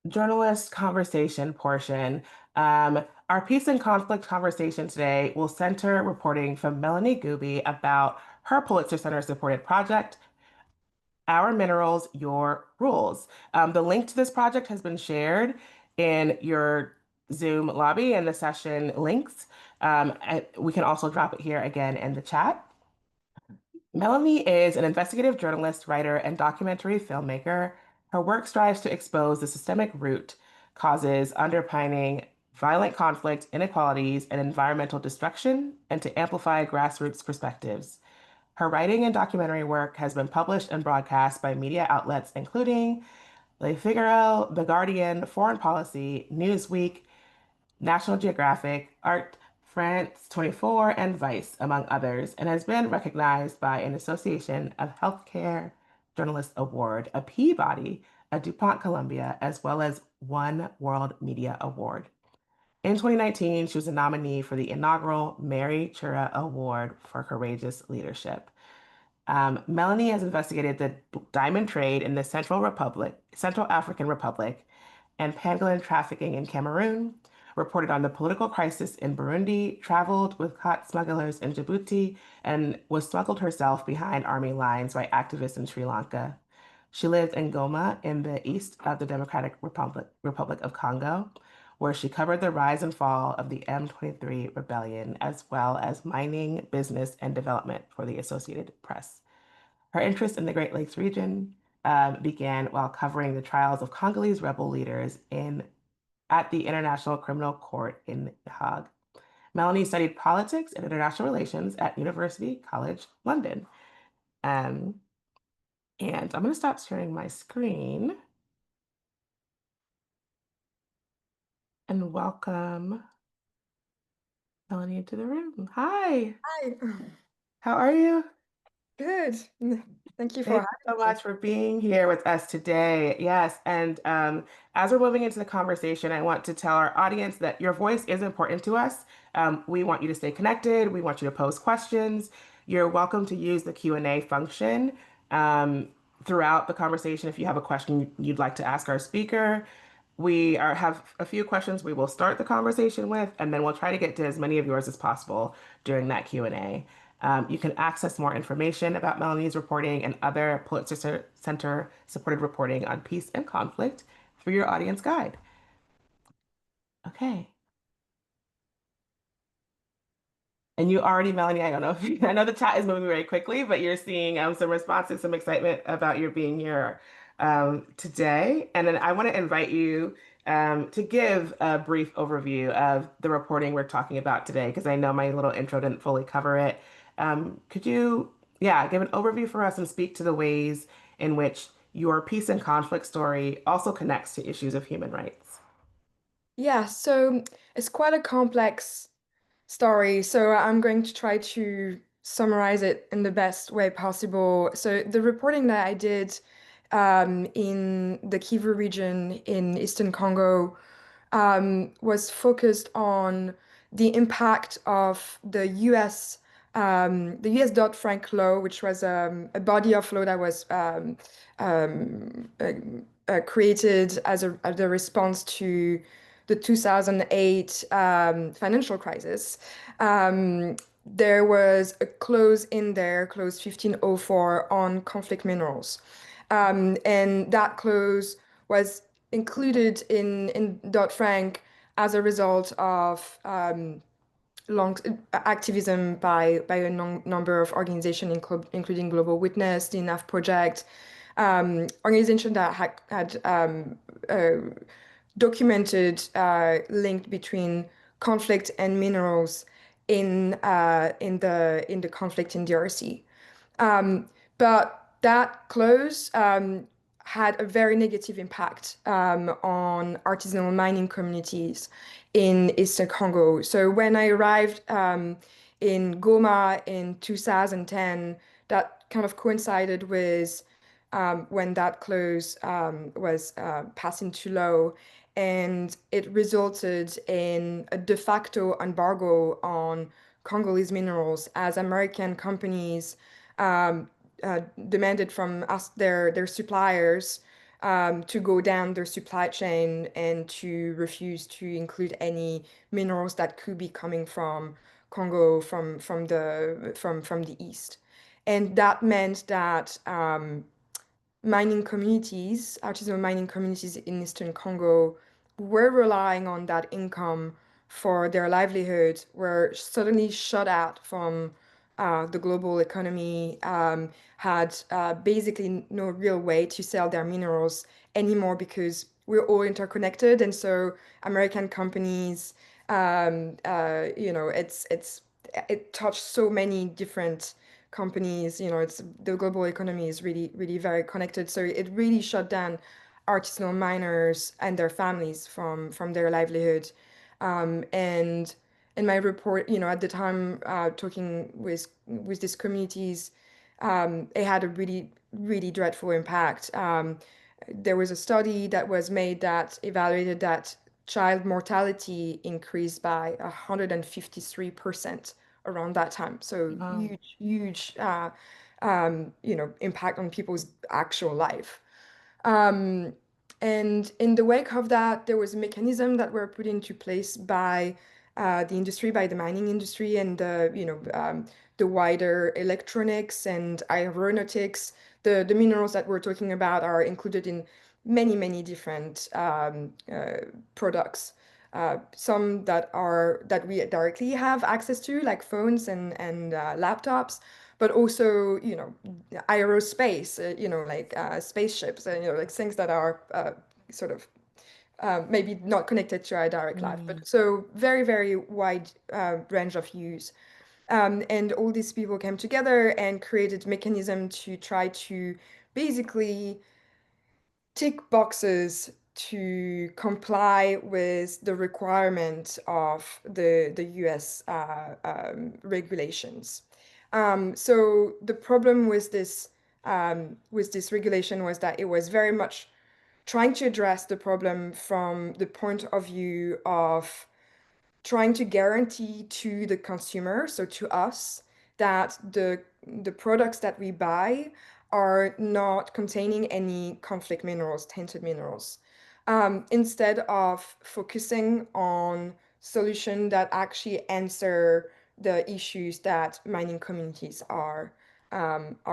journalist conversation portion. Our peace and conflict conversation today will center reporting from Mélanie Gouby about her Pulitzer Center supported project, Our Minerals, Your Rules. The link to this project has been shared in your Zoom lobby and the session links. And we can also drop it here again in the chat. Melanie is an investigative journalist, writer, and documentary filmmaker. Her work strives to expose the systemic root causes underpinning violent conflict, inequalities, and environmental destruction, and to amplify grassroots perspectives. Her writing and documentary work has been published and broadcast by media outlets including Le Figaro, The Guardian, Foreign Policy, Newsweek, National Geographic, Art, France 24, and Vice, among others, and has been recognized by an Association of Healthcare Journalists Award, a Peabody, a DuPont Columbia, as well as one World Media Award. In 2019, she was a nominee for the inaugural Mary Chura Award for Courageous Leadership. Melanie has investigated the diamond trade in the Central African Republic, and pangolin trafficking in Cameroon, reported on the political crisis in Burundi, traveled with caught smugglers in Djibouti, and was smuggled herself behind army lines by activists in Sri Lanka. She lived in Goma in the east of the Democratic Republic of Congo, where she covered the rise and fall of the M23 rebellion, as well as mining, business, and development for the Associated Press. Her interest in the Great Lakes region began while covering the trials of Congolese rebel leaders at the International Criminal Court in The Hague. Melanie studied politics and international relations at University College London. Um, and I'm going to stop sharing my screen and welcome Melanie into the room. Hi, Hi. how are you? Good. Thank you for Thank you so having me. much for being here with us today. Yes, and as we're moving into the conversation, I want to tell our audience that your voice is important to us. We want you to stay connected. We want you to pose questions. You're welcome to use the Q&A function throughout the conversation if you have a question you'd like to ask our speaker. Have a few questions we will start the conversation with, and then we'll try to get to as many of yours as possible during that Q&A. You can access more information about Melanie's reporting and other Pulitzer Center supported reporting on peace and conflict through your audience guide. Okay. And you already, Melanie, I don't know if I know the chat is moving very quickly, but you're seeing some responses, some excitement about your being here today. And then I want to invite you to give a brief overview of the reporting we're talking about today, because I know my little intro didn't fully cover it. Could you, yeah, give an overview for us and speak to the ways in which your peace and conflict story also connects to issues of human rights? Yeah, so it's quite a complex story, so I'm going to try to summarize it in the best way possible. So the reporting that I did in the Kivu region in Eastern Congo was focused on the impact of the U.S. Dodd-Frank law, which was a body of law that was um, uh, created as a response to the 2008 financial crisis. There was a clause in there, clause 1504, on conflict minerals. And that clause was included in Dodd-Frank as a result of long activism by a number of organizations, including Global Witness, the Enough Project, organization that had documented link between conflict and minerals in the conflict in DRC. But that clause had a very negative impact on artisanal mining communities in Eastern Congo. So when I arrived in Goma in 2010, that kind of coincided with when that clause was passed into law, and it resulted in a de facto embargo on Congolese minerals as American companies demanded from us their suppliers to go down their supply chain and to refuse to include any minerals that could be coming from Congo from the east. And that meant that mining communities, artisanal mining communities in Eastern Congo, were relying on that income for their livelihood, were suddenly shut out from the global economy, had basically no real way to sell their minerals anymore because we're all interconnected. And so American companies, it touched so many different companies. It's the global economy is really, really very connected. So it really shut down artisanal miners and their families from their livelihood. And in my report, at the time, talking with these communities, it had a really, really dreadful impact. There was a study that was made that evaluated that child mortality increased by 153% around that time. So Wow. huge, huge, impact on people's actual life. Um, and in the wake of that, there was a mechanism that were put into place by the industry, by the mining industry, and the wider electronics and aeronautics. The minerals that we're talking about are included in many, many different products. Some that we directly have access to, like phones and laptops, but also, aerospace, like spaceships, and like things that are sort of maybe not connected to our direct life, but Mm. so very, very wide range of use. And all these people came together and created mechanism to try to basically tick boxes to comply with the requirement of the US regulations. So the problem with this regulation was that it was very much trying to address the problem from the point of view of trying to guarantee to the consumer, so to us, that the products that we buy are not containing any conflict minerals, tainted minerals, instead of focusing on solutions that actually answer the issues that mining communities are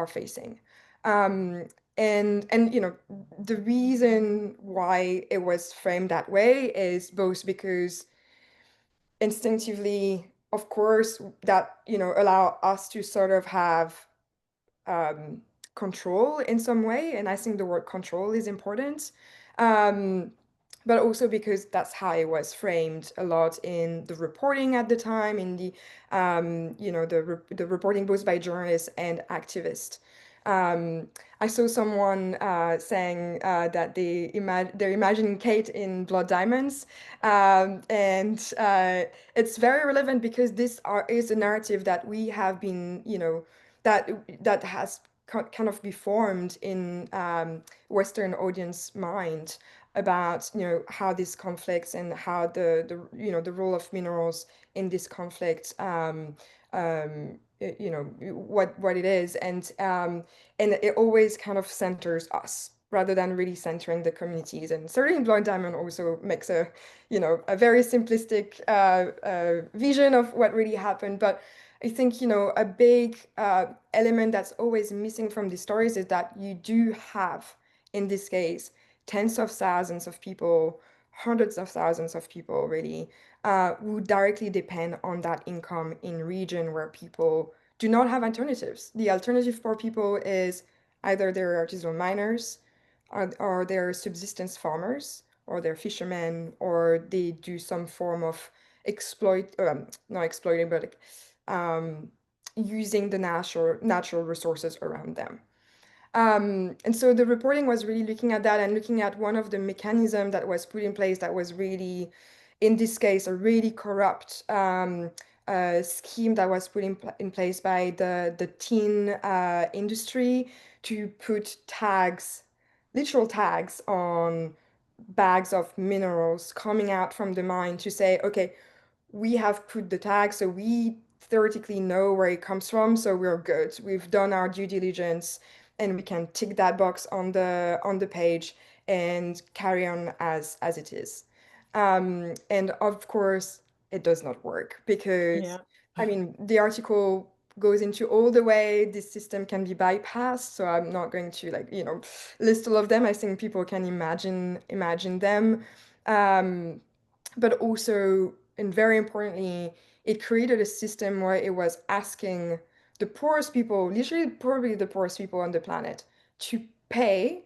facing. Um, and the reason why it was framed that way is both because instinctively, of course, that allow us to sort of have um, control in some way, and I think the word control is important. Um, but also because that's how it was framed a lot in the reporting at the time, in the reporting both by journalists and activists. Um, I saw someone saying that they're imagining Kate in Blood Diamonds, and it's very relevant because is a narrative that we have been, that has kind of be formed in Western audience mind about how these conflicts and how the role of minerals in this conflict, what it is, and it always kind of centers us rather than really centering the communities. And certainly Blind Diamond also makes a very simplistic vision of what really happened. But I think, a big element that's always missing from these stories is that you do have, in this case, tens of thousands of people, hundreds of thousands of people, really, who directly depend on that income in region where people do not have alternatives. The alternative for people is either they're artisanal miners, or they're subsistence farmers, or they're fishermen, or they do some form of not exploiting, but like, um, using the natural resources around them. And so the reporting was really looking at that and looking at one of the mechanisms that was put in place that was really, in this case, a really corrupt scheme that was put in place by the tin industry to put tags, literal tags on bags of minerals coming out from the mine to say, okay, we have put the tag, so we theoretically know where it comes from, so we're good. We've done our due diligence, and we can tick that box on the page. and carry on as it is. And of course, it does not work because, Yeah. I mean, the article goes into all the way this system can be bypassed. So I'm not going to like, list all of them. I think people can imagine them. Um, but also, and very importantly, it created a system where it was asking the poorest people, literally probably the poorest people on the planet, to pay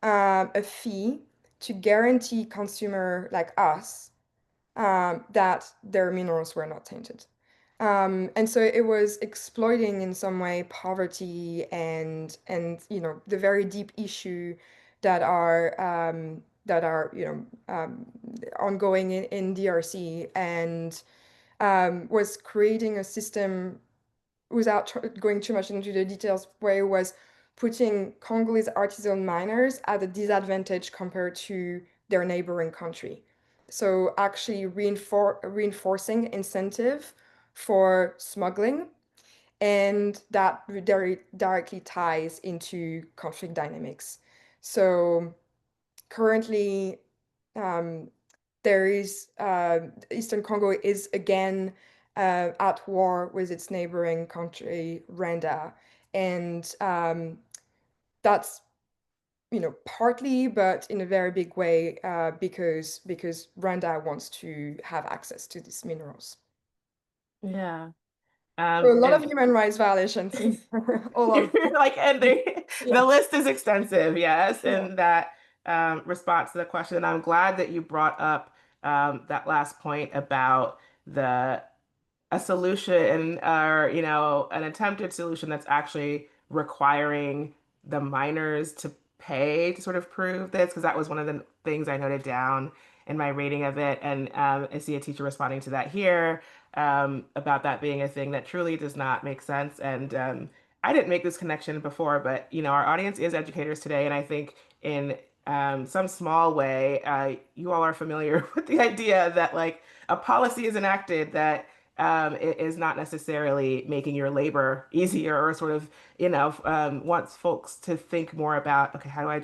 a fee to guarantee consumer like us that their minerals were not tainted. And so it was exploiting in some way poverty and the very deep issue that are ongoing in DRC and was creating a system without going too much into the details, where it was putting Congolese artisan miners at a disadvantage compared to their neighboring country. So actually reinforcing incentive for smuggling, and that very directly ties into conflict dynamics. So currently, um, there is Eastern Congo is again at war with its neighboring country, Rwanda, and that's partly, but in a very big way, because Rwanda wants to have access to these minerals. Yeah. So a lot of And human rights violations in all of like, and the yeah, list is extensive, yes, yeah. in that response to the question. And I'm glad that you brought up that last point about the a solution or an attempted solution that's actually requiring the miners to pay to sort of prove this, because that was one of the things I noted down in my rating of it. And I see a teacher responding to that here, about that being a thing that truly does not make sense. And I didn't make this connection before, but our audience is educators today, and I think in some small way, you all are familiar with the idea that like a policy is enacted that it is not necessarily making your labor easier, or sort of, wants folks to think more about, okay, how do I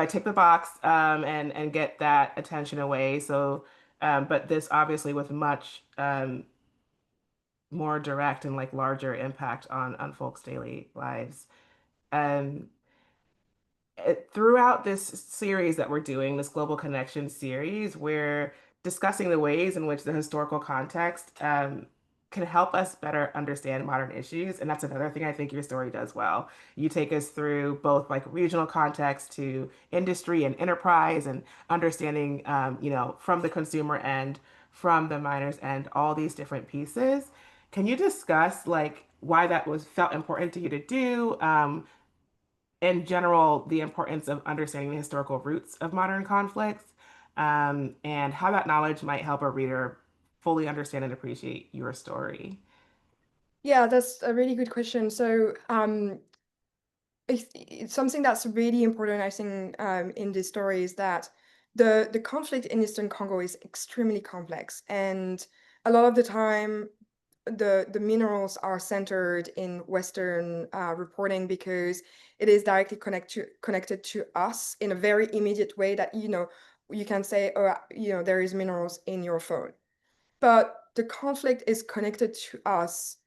tick the box, and get that attention away? So, but this obviously with much more direct and like larger impact on folks' daily lives. Um, Throughout this series that we're doing, this Global Connection series, we're discussing the ways in which the historical context can help us better understand modern issues. And that's another thing I think your story does well. You take us through both like regional context to industry and enterprise, and understanding, from the consumer end, from the miners end, all these different pieces. Can you discuss like why that was felt important to you to do? In general, the importance of understanding the historical roots of modern conflicts, and how that knowledge might help a reader fully understand and appreciate your story. Yeah, that's a really good question. So, it's something that's really important, I think, in this story is that the conflict in Eastern Congo is extremely complex, and a lot of the time, the minerals are centered in Western reporting because it is directly connected to us in a very immediate way that you can say, oh, there is minerals in your phone, but the conflict is connected to us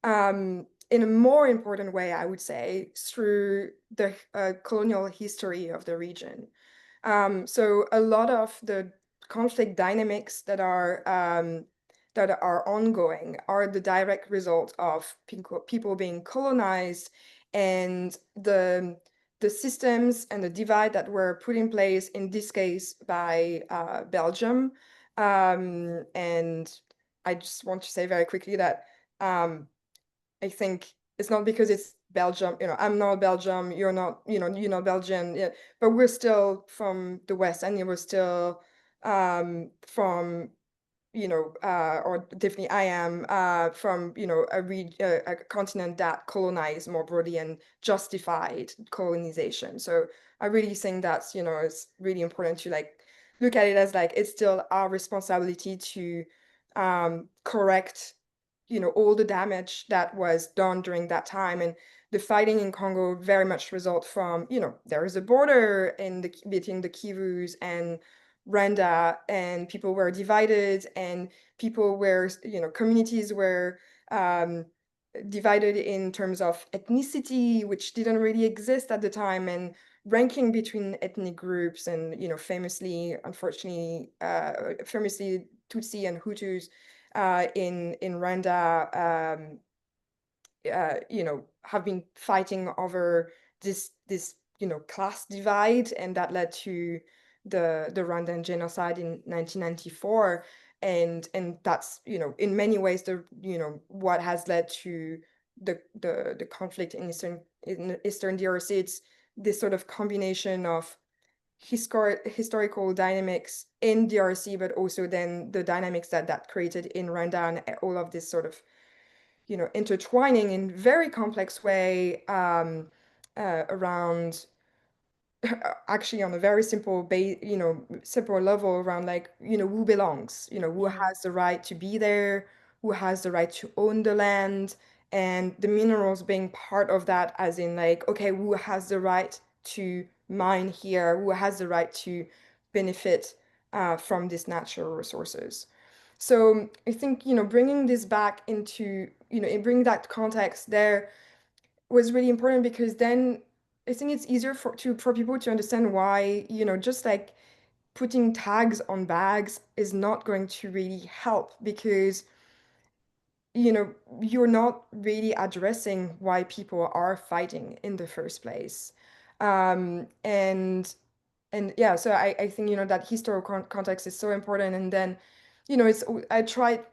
in a more important way, I would say, through the colonial history of the region. So a lot of the conflict dynamics that are ongoing are the direct result of people being colonized, and the systems and the divide that were put in place in this case by Belgium. And I just want to say very quickly that um, I think it's not because it's Belgium, I'm not Belgium, you're not, you're not Belgian, yeah, but we're still from the West, and we're still from, or definitely I am from, a continent that colonized more broadly and justified colonization. So I really think that's, it's really important to like look at it as like it's still our responsibility to correct all the damage that was done during that time. And the fighting in Congo very much result from, there is a border between the Kivus and Rwanda, and people were divided, and people were, communities were um, divided in terms of ethnicity, which didn't really exist at the time, and ranking between ethnic groups, and famously, unfortunately, famously Tutsi and Hutus in Rwanda. Have been fighting over this class divide, and that led to the Rwandan genocide in 1994. And that's, in many ways, what has led to the conflict in Eastern DRC. It's this sort of combination of historical dynamics in DRC, but also then the dynamics that created in Rwanda, and all of this sort of intertwining in very complex way around actually on a very simple level around, like, who belongs, who Mhm. has the right to be there, who has the right to own the land, and the minerals being part of that, as in, like, okay, who has the right to mine here, who has the right to benefit from these natural resources. So I think, bringing this back into, bringing that context there was really important, because then I think it's easier for people to understand why, just like putting tags on bags is not going to really help, because, you're not really addressing why people are fighting in the first place. And yeah, so I think, that historical context is so important. And then, I tried,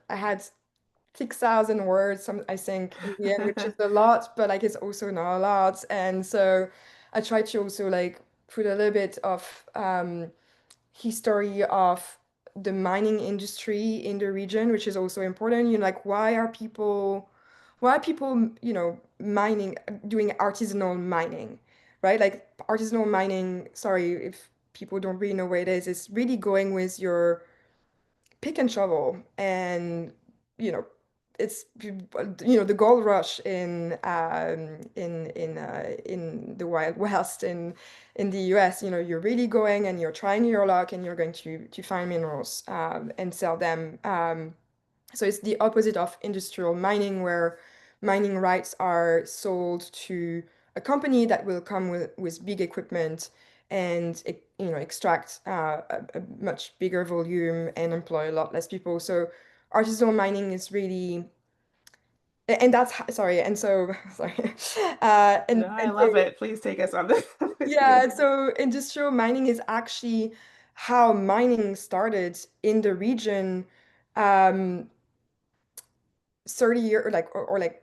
I had 6,000 words, I think, in the end, which is a lot, but like it's also not a lot. And so I tried to also like put a little bit of history of the mining industry in the region, which is also important. Like, why are people, mining, doing artisanal mining, right? Like artisanal mining, sorry if people don't really know what it is, it's really going with your pick and shovel, and you know it's the gold rush in the Wild West in the US. You're really going and you're trying your luck, and you're going to find minerals and sell them. So it's the opposite of industrial mining, where mining rights are sold to a company that will come with big equipment and extract a much bigger volume and employ a lot less people. So artisanal mining is really, and sorry, and so sorry, No, I love it. Please take us on this with yeah, you. so industrial mining is actually how mining started in the region. Um, 30 years, or like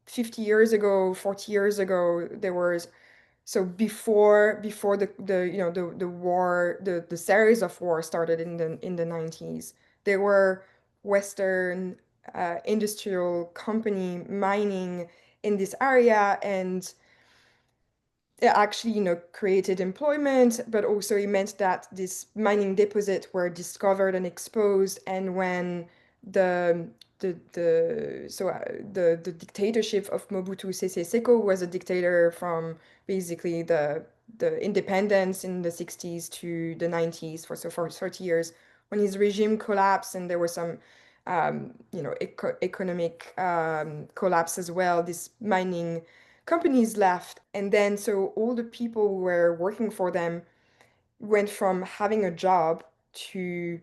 50 years ago, 40 years ago, there was, so before the war, the series of wars started in the 90s, there were Western industrial company mining in this area, and it actually, created employment, but also it meant that these mining deposits were discovered and exposed. And when the the dictatorship of Mobutu Sese Seko was a dictator from basically the independence in the 60s to the 90s, for 30 years, when his regime collapsed, and there was some economic collapse as well, this mining companies left. And then so all the people who were working for them went from having a job to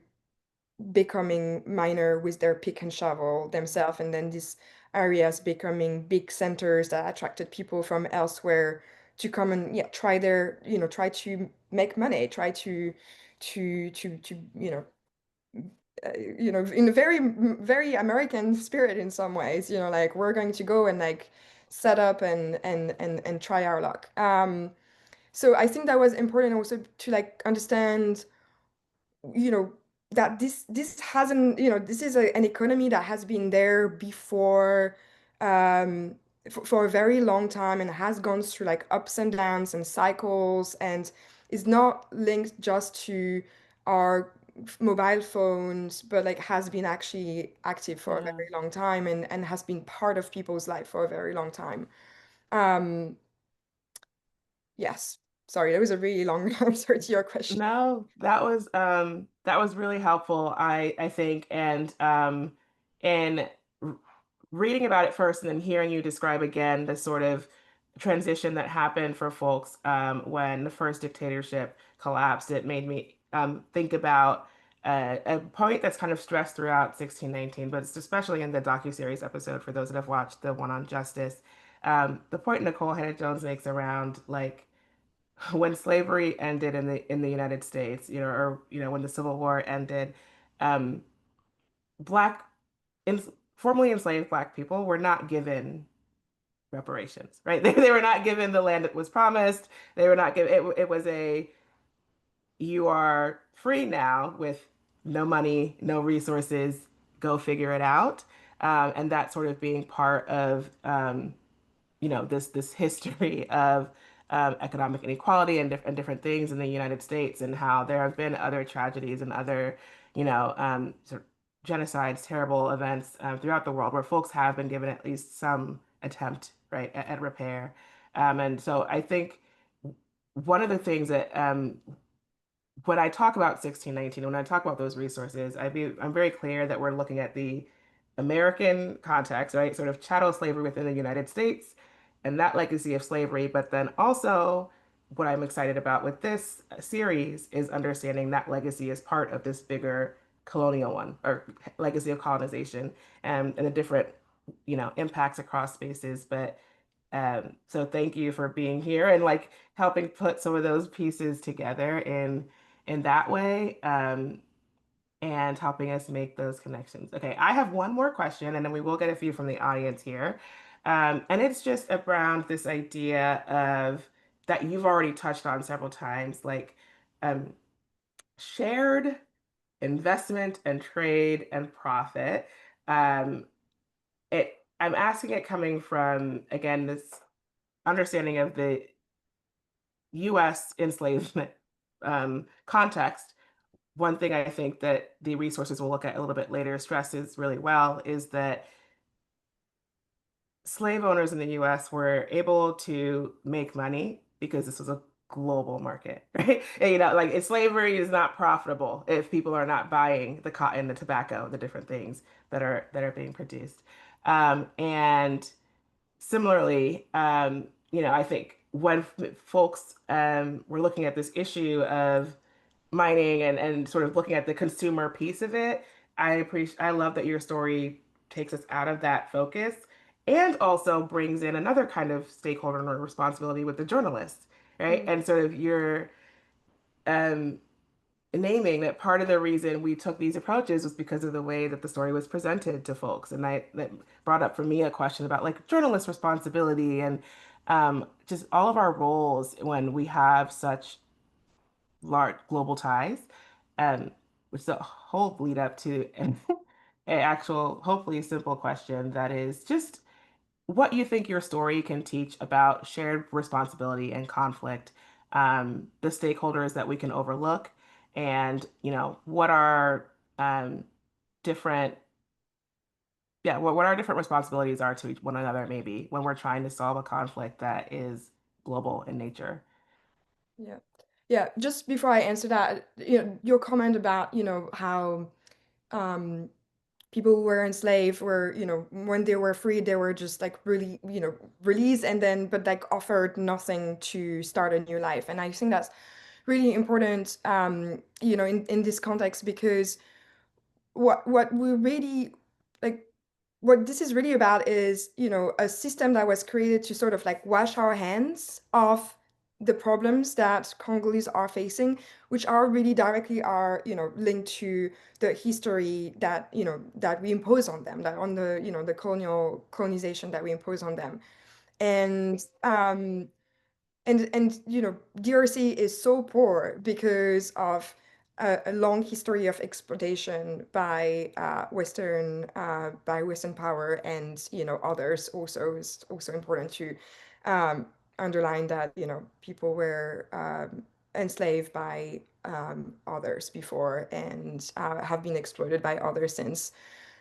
becoming miner with their pick and shovel themselves. And then these areas becoming big centers that attracted people from elsewhere to come and, yeah, try to make money, try to in a very, very American spirit in some ways, like, we're going to go and like set up and try our luck. So I think that was important also to like understand, you know, that this hasn't, this is an economy that has been there before, um, for a very long time, and has gone through like ups and downs and cycles, and is not linked just to our mobile phones, but like has been actually active for a Yeah. very long time and has been part of people's life for a very long time. Um, yes. Sorry, that was a really long answer to your question. No, that was really helpful, I think, and in r- reading about it first and then hearing you describe again the sort of transition that happened for folks when the first dictatorship collapsed, it made me think about a point that's kind of stressed throughout 1619, but it's especially in the docuseries episode for those that have watched the one on justice. The point Nicole Hannah-Jones makes around like when slavery ended in the United States, or when the Civil War ended, um, black in, formerly enslaved black people were not given reparations, right? They were not given the land that was promised. They were not given it was a you are free now with no money, no resources, go figure it out. And that sort of being part of this history of economic inequality and different things in the United States, and how there have been other tragedies and other sort of genocides, terrible events throughout the world where folks have been given at least some attempt, right, at repair. And so I think one of the things that when I talk about 1619, when I talk about those resources, I'm very clear that we're looking at the American context, right? Sort of chattel slavery within the United States and that legacy of slavery. But then also, what I'm excited about with this series is understanding that legacy as part of this bigger colonial one, or legacy of colonization, and the different, impacts across spaces. But so thank you for being here and like helping put some of those pieces together in that way, and helping us make those connections. Okay, I have one more question, and then we will get a few from the audience here. And it's just around this idea of that you've already touched on several times, like um, shared investment and trade and profit. Um, I'm asking it coming from, again, this understanding of the US enslavement context. One thing I think that the resources we'll look at a little bit later stresses really well is that slave owners in the US were able to make money because this was a global market, right? And, like slavery is not profitable if people are not buying the cotton, the tobacco, the different things that are being produced. And similarly, I think when folks were looking at this issue of mining and sort of looking at the consumer piece of it, I love that your story takes us out of that focus and also brings in another kind of stakeholder and responsibility with the journalist, right? Mm, And sort of your um, naming that part of the reason we took these approaches was because of the way that the story was presented to folks. And that brought up for me a question about like journalist responsibility and just all of our roles when we have such large global ties, um, which is a whole lead up to an actual, hopefully simple question that is just what you think your story can teach about shared responsibility and conflict, the stakeholders that we can overlook, and what are different, yeah, what our different responsibilities are to one another, maybe when we're trying to solve a conflict that is global in nature. yeah. Yeah, just before I answer that, your comment about, how um people who were enslaved were, when they were free, they were just like really, released and then but like offered nothing to start a new life. And I think that's really important, in this context, because what we really like what this is really about is a system that was created to sort of like wash our hands of the problems that Congolese are facing, which are really directly are linked to the history that that we impose on them, that on the the colonization that we impose on them. And DRC is so poor because of a long history of exploitation by Western power, and others. Also, it's also important to um, underline that people were enslaved by others before and have been exploited by others since.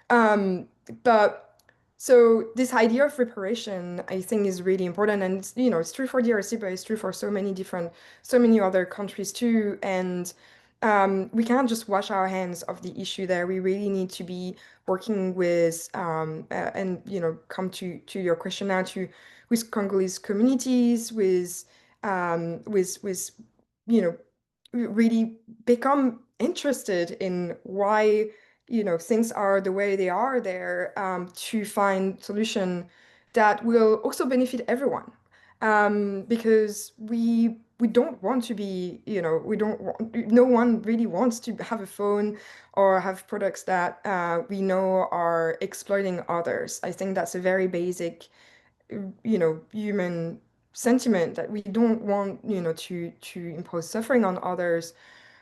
Um, but so this idea of reparation, I think, is really important, and it's true for DRC, but it's true for so many other countries too. And we can't just wash our hands of the issue there. We really need to be working with and come to your question now to with Congolese communities, with really become interested in why things are the way they are there, to find solution that will also benefit everyone, because we don't want to be, we don't want, no one really wants to have a phone or have products that we know are exploiting others. I think that's a very basic human sentiment, that we don't want to impose suffering on others,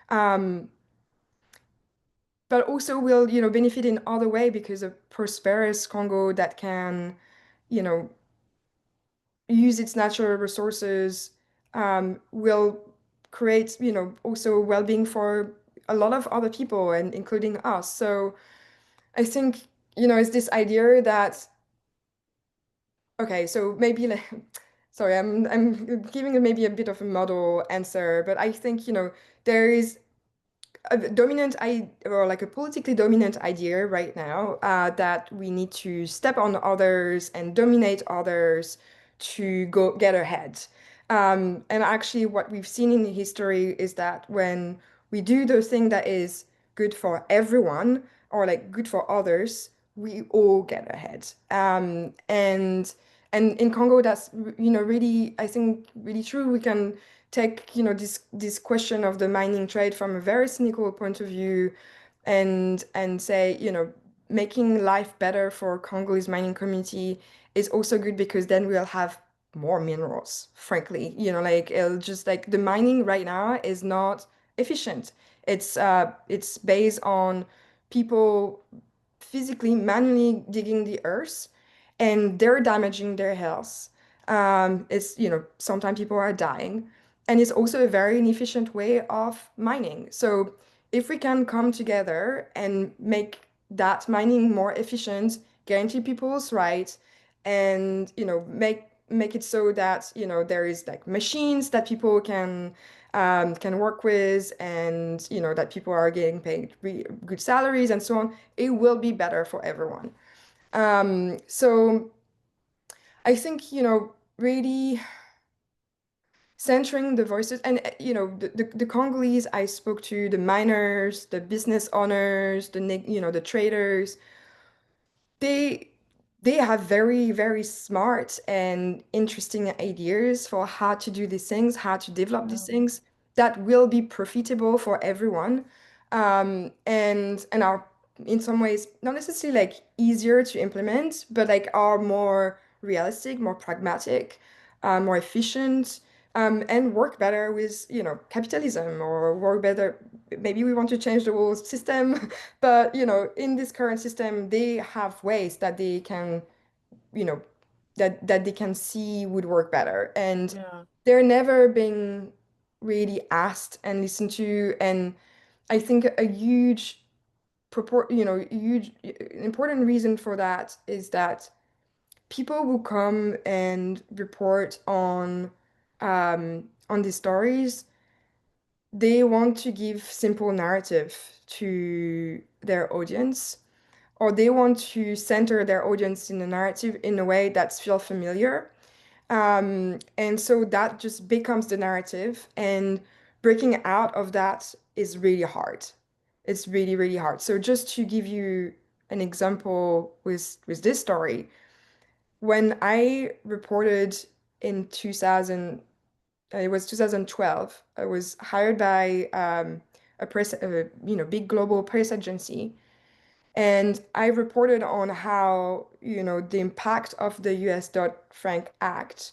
um, but also will benefit in other way because of prosperous Congo that can you know use its natural resources, will create also well-being for a lot of other people and including us. So I think it's this idea that, okay, so maybe like, sorry, I'm giving maybe a bit of a model answer, but I think there is a dominant I or like a politically dominant idea right now, that we need to step on others and dominate others to go get ahead. And actually, what we've seen in history is that when we do the thing that is good for everyone or like good for others, we all get ahead. And in Congo, that's really, I think, really true. We can take this question of the mining trade from a very cynical point of view, and say making life better for Congolese mining community is also good because then we'll have more minerals, frankly. Like it'll just like the mining right now is not efficient. It's based on people physically manually digging the earth, and they're damaging their health. It's sometimes people are dying, and it's also a very inefficient way of mining. So if we can come together and make that mining more efficient, guarantee people's rights, and make it so that there is like machines that people can work with, and that people are getting paid good salaries and so on, it will be better for everyone. So I think really centering the voices, and the Congolese I spoke to, the miners, the business owners, the traders, they they have very, very smart and interesting ideas for how to do these things, how to develop these Yeah. things that will be profitable for everyone, and are in some ways not necessarily like easier to implement, but like are more realistic, more pragmatic, more efficient, and work better with capitalism, or work better. Maybe we want to change the whole system, but in this current system, they have ways that they can, you know, that they can see would work better, and Yeah. they're never being really asked and listened to. And I think a huge important reason for that is that people who come and report on these stories, they want to give simple narrative to their audience, or they want to center their audience in a narrative in a way that's feel familiar. And so that just becomes the narrative, and breaking out of that is really hard. It's really, really hard. So just to give you an example with this story, when I reported in 2000, it was 2012, I was hired by a press, big global press agency, and I reported on how, the impact of the US Dodd-Frank Act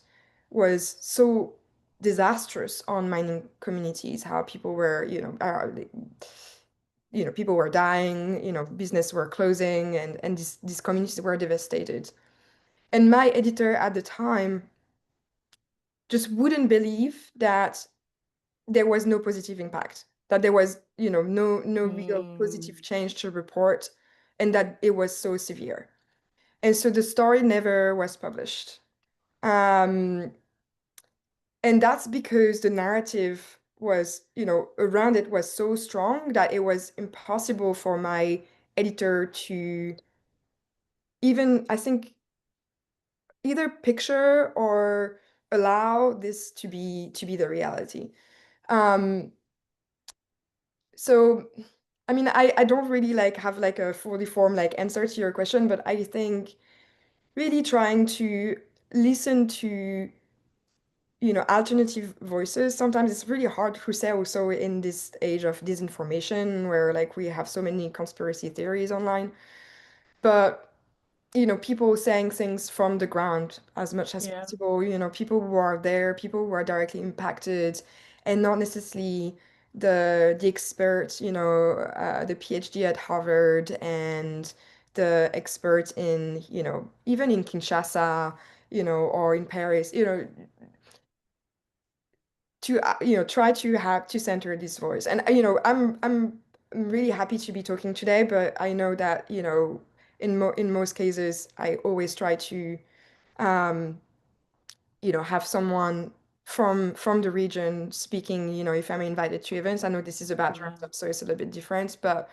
was so disastrous on mining communities, how people were, people were dying, business were closing, and these communities were devastated. And my editor at the time just wouldn't believe that there was no positive impact, that there was, no real Mm, positive change to report, and that it was so severe. And so the story never was published. Um, and that's because the narrative was, around it was so strong that it was impossible for my editor to even, I think, either picture or allow this to be the reality. Um, so I mean, I don't really like have like a fully formed like answer to your question, but I think really trying to listen to, alternative voices. Sometimes it's really hard to say also in this age of disinformation where like we have so many conspiracy theories online. But people saying things from the ground as much as yeah. possible, people who are there, people who are directly impacted, and not necessarily the expert, the PhD at Harvard and the expert in, even in Kinshasa, or in Paris, to try to have to center this voice. And I'm really happy to be talking today, but I know that, in most cases I always try to um have someone from the region speaking, if I'm invited to events. I know this is about Yeah. journalism, so it's a little bit different, but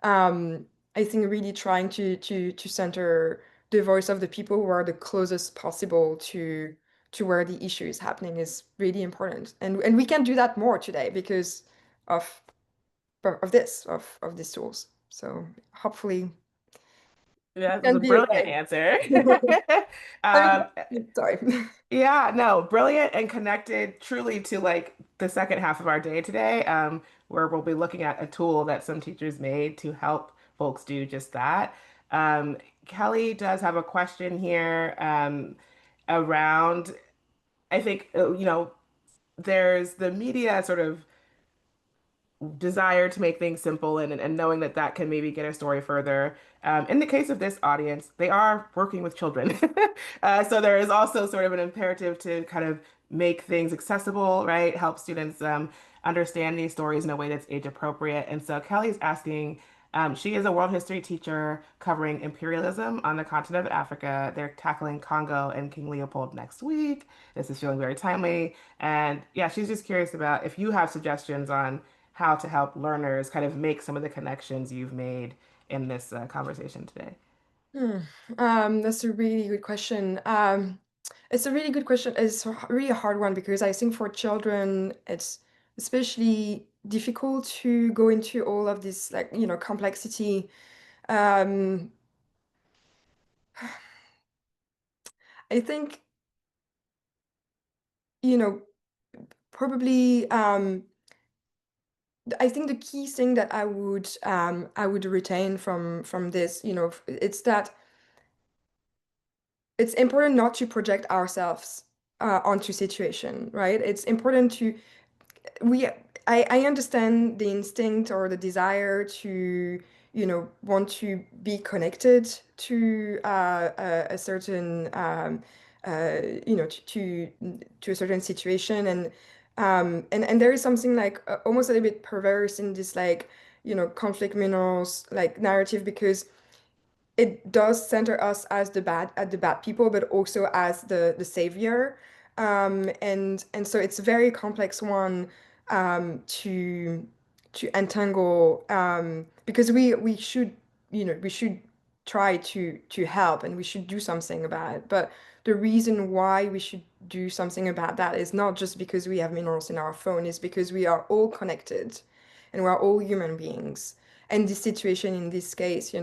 um I think really trying to center the voice of the people who are the closest possible to where the issue is happening is really important. And we can do that more today because of of these tools. So hopefully we That was can a be a brilliant guide. answer. I Um, mean, sorry. yeah, no, brilliant and connected truly to like the second half of our day today, where we'll be looking at a tool that some teachers made to help folks do just that. Um, Kelly does have a question here, around, I think, there's the media sort of desire to make things simple, and knowing that that can maybe get a story further. In the case of this audience, they are working with children. So there is also sort of an imperative to kind of make things accessible, right? Help students understand these stories in a way that's age appropriate. And so Kelly's asking, she is a world history teacher covering imperialism on the continent of Africa. They're tackling Congo and King Leopold next week. This is feeling very timely. And yeah, she's just curious about if you have suggestions on how to help learners kind of make some of the connections you've made in this conversation today. Hmm. That's a really good question. It's a really good question. It's a really hard one because I think for children, it's especially difficult to go into all of this, like, complexity. Um, I think, you know, probably, I think the key thing that I would retain from this, it's that it's important not to project ourselves onto situation, right? It's important to we I understand the instinct or the desire to want to be connected to a certain to a certain situation, and there is something like almost a little bit perverse in this, like, conflict minerals like narrative, because it does center us as the bad people, but also as the savior. And so it's a very complex one to entangle, because we should try to help, and we should do something about it. But the reason why we should do something about that is not just because we have minerals in our phone, is because we are all connected and we're all human beings. And this situation in this case, a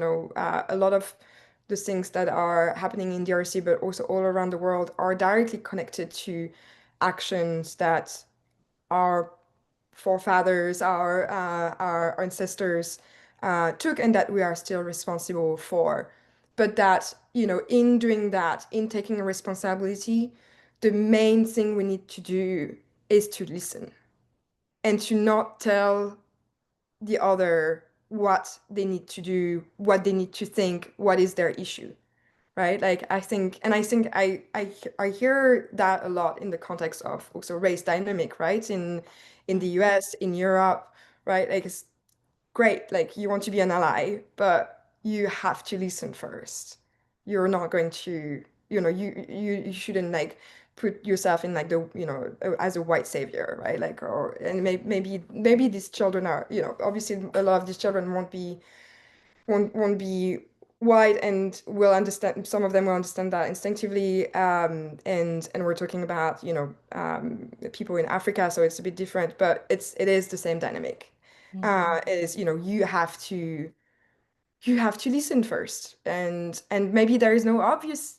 lot of the things that are happening in DRC, but also all around the world, are directly connected to actions that our forefathers, our ancestors took, and that we are still responsible for. But that, in doing that, in taking responsibility, the main thing we need to do is to listen and to not tell the other what they need to do, what they need to think, what is their issue. right? Like I think I hear that a lot in the context of also race dynamic, right? In the US, in Europe, right? Like it's great, like you want to be an ally, but you have to listen first. You're not going to, you shouldn't like put yourself in like the, as a white savior, right? Like, or and maybe these children are, obviously a lot of these children won't be white and will understand, some of them will understand that instinctively, and we're talking about people in Africa, so it's a bit different, but it is the same dynamic. Mhm. Is you have to listen first, and maybe there is no obvious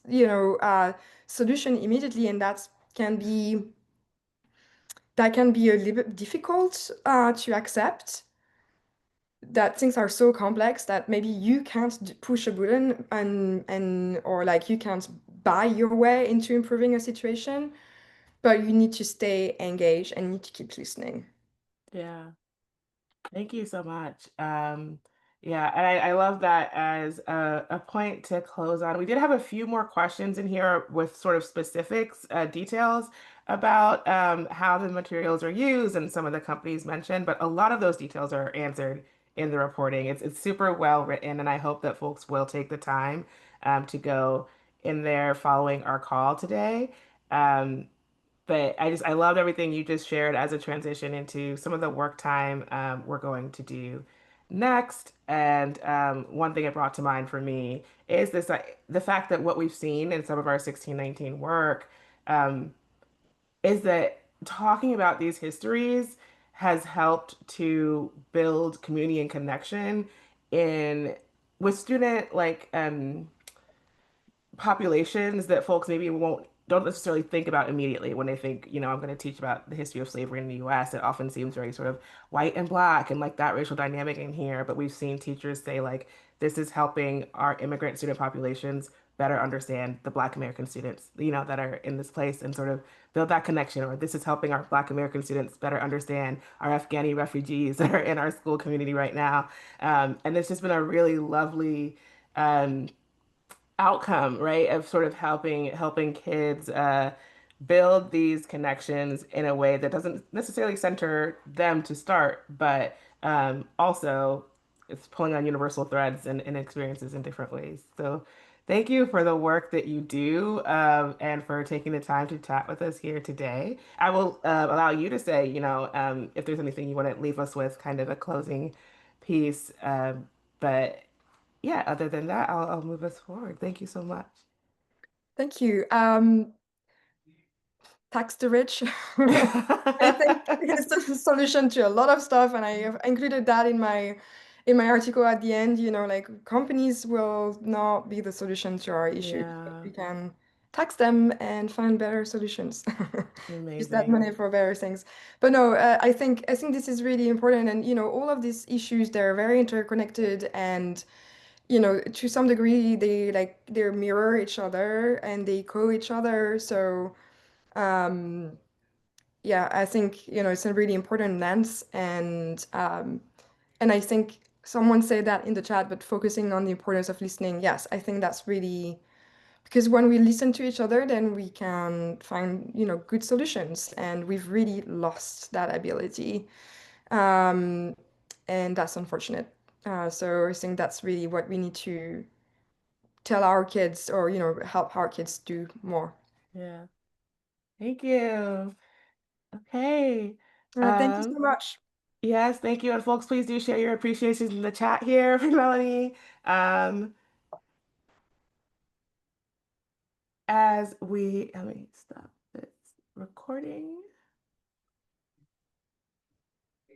solution immediately, and that can be a little bit difficult to accept, that things are so complex that maybe you can't push a button and or like you can't buy your way into improving a situation, but you need to stay engaged and need to keep listening. Yeah. Thank you so much. Yeah, and I love that as a point to close on. We did have a few more questions in here with sort of specifics, details about how the materials are used and some of the companies mentioned, but a lot of those details are answered in the reporting. It's super well written, and I hope that folks will take the time to go in there following our call today. Um, but I loved everything you just shared as a transition into some of the work time we're going to do next. And one thing it brought to mind for me is this the fact that what we've seen in some of our 1619 work um, is that talking about these histories has helped to build community and connection in with student populations that folks maybe won't don't necessarily think about immediately when they think, I'm going to teach about the history of slavery in the US. It often seems very sort of white and black and like that racial dynamic in here. But we've seen teachers say like this is helping our immigrant student populations better understand the Black American students, that are in this place and sort of build that connection. Or this is helping our Black American students better understand our Afghani refugees that are in our school community right now. And it's just been a really lovely um, outcome, right, of sort of helping kids build these connections in a way that doesn't necessarily center them to start, but also it's pulling on universal threads and experiences in different ways. So thank you for the work that you do and for taking the time to chat with us here today. I will allow you to say, if there's anything you want to leave us with, kind of a closing piece. But yeah, other than that, I'll move us forward. Thank you so much. Thank you. Tax the rich. I think it's the solution to a lot of stuff, and I have included that in my article at the end. Like companies will not be the solution to our issues, but Yeah, we can tax them and find better solutions. Use that amazing. money for better things. But no, I think this is really important, and all of these issues, they're very interconnected, and to some degree they mirror each other and they co each other. So um, yeah, I think it's a really important lens, and I think someone said that in the chat, but focusing on the importance of listening. Yes, I think that's really because when we listen to each other, then we can find good solutions, and we've really lost that ability, um, and that's unfortunate. So I think that's really what we need to tell our kids, or help our kids do more. Yeah. Thank you. Okay. Thank you so Um, much. yes, thank you. And folks, please do share your appreciations in the chat here for Melanie. Um, let me stop this recording.